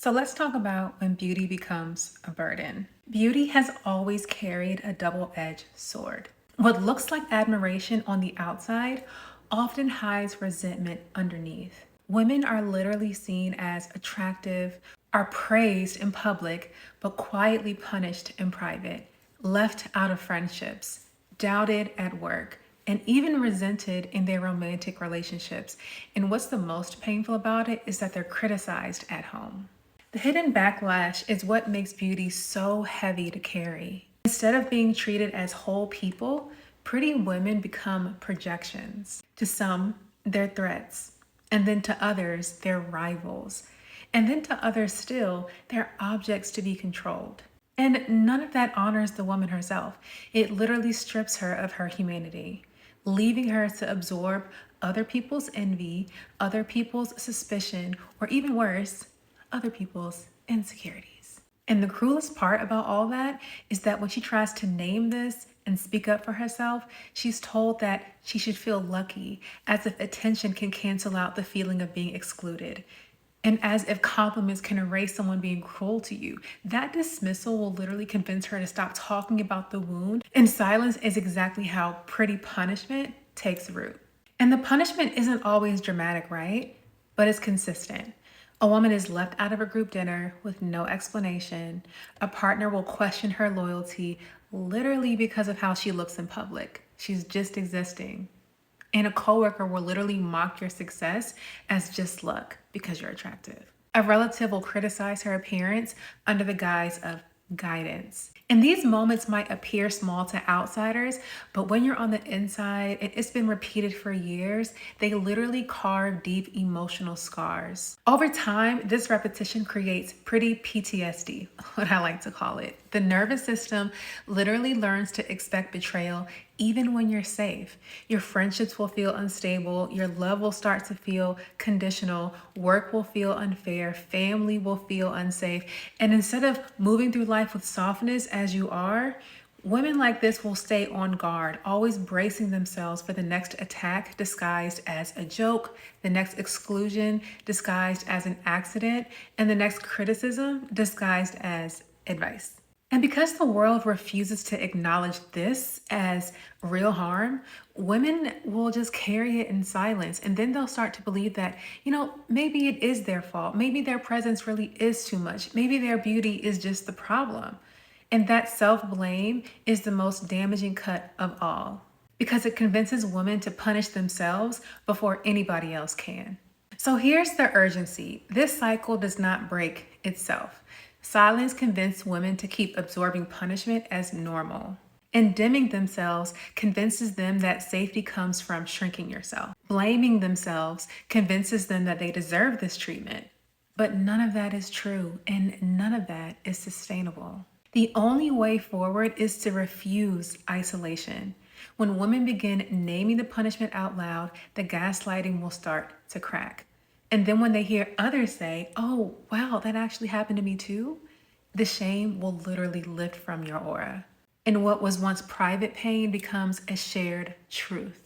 So let's talk about when beauty becomes a burden. Beauty has always carried a double-edged sword. What looks like admiration on the outside often hides resentment underneath. Women are literally seen as attractive, are praised in public, but quietly punished in private, left out of friendships, doubted at work, and even resented in their romantic relationships. And what's the most painful about it is that they're criticized at home. The hidden backlash is what makes beauty so heavy to carry. Instead of being treated as whole people, pretty women become projections. To some, they're threats, and then to others, they're rivals, and then to others still, they're objects to be controlled. And none of that honors the woman herself. It literally strips her of her humanity, leaving her to absorb other people's envy, other people's suspicion, or even worse, other people's insecurities. And the cruelest part about all that is that when she tries to name this and speak up for herself, she's told that she should feel lucky, as if attention can cancel out the feeling of being excluded. And as if compliments can erase someone being cruel to you. That dismissal will literally convince her to stop talking about the wound. And silence is exactly how pretty punishment takes root. And the punishment isn't always dramatic, right? But it's consistent. A woman is left out of a group dinner with no explanation. A partner will question her loyalty literally because of how she looks in public. She's just existing. And a coworker will literally mock your success as just luck because you're attractive. A relative will criticize her appearance under the guise of guidance. And these moments might appear small to outsiders, but when you're on the inside and it's been repeated for years, they literally carve deep emotional scars. Over time, this repetition creates pretty PTSD, what I like to call it. The nervous system literally learns to expect betrayal even when you're safe. Your friendships will feel unstable, your love will start to feel conditional, work will feel unfair, family will feel unsafe. And instead of moving through life with softness as you are, women like this will stay on guard, always bracing themselves for the next attack disguised as a joke, the next exclusion disguised as an accident, and the next criticism disguised as advice. And because the world refuses to acknowledge this as real harm, women will just carry it in silence. And then they'll start to believe that, maybe it is their fault. Maybe their presence really is too much. Maybe their beauty is just the problem. And that self-blame is the most damaging cut of all, because it convinces women to punish themselves before anybody else can. So here's the urgency. This cycle does not break itself. Silence convinces women to keep absorbing punishment as normal. And dimming themselves convinces them that safety comes from shrinking yourself. Blaming themselves convinces them that they deserve this treatment. But none of that is true, and none of that is sustainable. The only way forward is to refuse isolation. When women begin naming the punishment out loud, the gaslighting will start to crack. And then when they hear others say, oh, wow, that actually happened to me too, the shame will literally lift from your aura. And what was once private pain becomes a shared truth.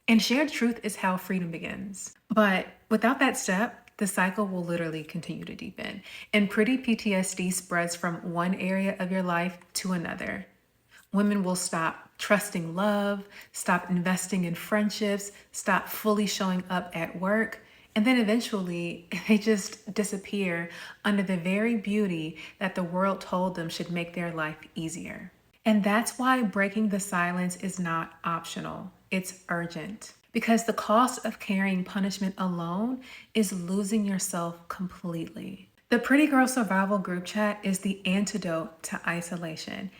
And shared truth is how freedom begins. But without that step, the cycle will literally continue to deepen. And pretty PTSD spreads from one area of your life to another. Women will stop trusting love, stop investing in friendships, stop fully showing up at work. And then eventually they just disappear under the very beauty that the world told them should make their life easier. And that's why breaking the silence is not optional. It's urgent. Because the cost of carrying punishment alone is losing yourself completely. The Pretty Girl Survival group chat is the antidote to isolation.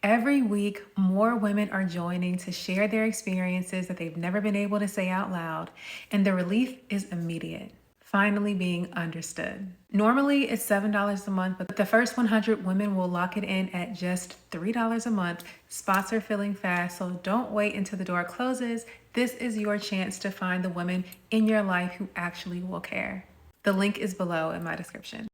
Every week, more women are joining to share their experiences that they've never been able to say out loud, and the relief is immediate. Finally being understood. Normally, it's $7 a month, but the first 100 women will lock it in at just $3 a month. Spots are filling fast, so don't wait until the door closes. This is your chance to find the women in your life who actually will care. The link is below in my description.